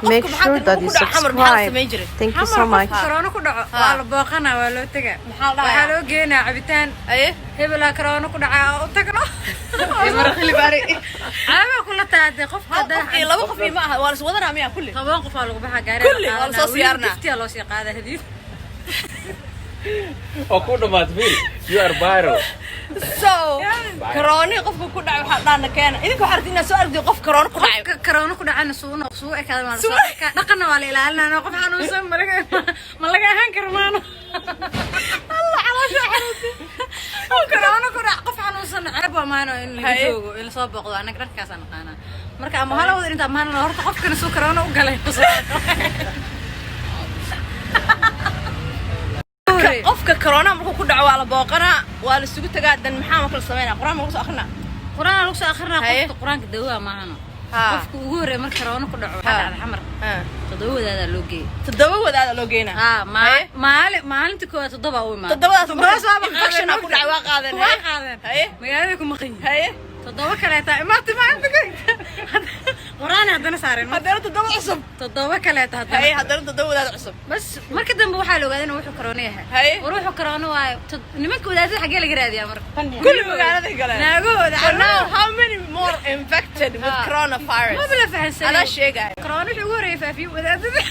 make sure that you subscribe. Thank you so much. كورونا كده على باقنا ولا تجا وحلو جينا عبتان هبلا كورونا كده تجنا مرخلي باري عامة كلها تعدي قف كده لا وقف معها ولا سودنا مياه كله طبعا قف على قبها جاري كله ولا صوص يارنا كفتي الله شيء قاعدة هدي أكون ما تفيل you are viral so كورونا قف كده وحنا كان إذا كحرتينا سؤال دي قف كورونا كده كورونا كده عنا سونا وسوء كذا ما نقنا ولا لا أنا قف عنو سم ملقى هنكر مانا الله على شو حرتي كورونا كده قف عنو سن عبوا مانا اللي يجوا اللي صابقوا أنا قرأت كاسة نقانا مركا أما هلا ودي أنت أما هلا هرت قف كنا سو كورونا وقاله qofka corona markuu ku dhaco wala booqana wala isugu tagaadan maxaa ma kala sameeyna quraan lagu soo akhrina quraan lagu soo akhrina qofka quraanka dawaa ma ahano qofka ugu horeey marka corona ku dhaco waxa dhacay xamar todobadaada loo geeyna maalintii koowaad todoba u imaan todobadaas infection ku dhaco waa qaadan magaalada ku maqan todoba kale taa imaatay maalintii quraan hadana saareen hadana todoba cusub todoba kale taa hadana todobadaada cusub bas marka dambe waxa la ogaaday inuu wuxuu corona yahay ruuxu corona waa nimanka wadaadada xagee laga raadiyaa marka kulli magaalada galeen naagooda now how many more infected with coronavirus ma bala fahansan ala sheegay corona wuxuu horeeyay faafiyo wadaadada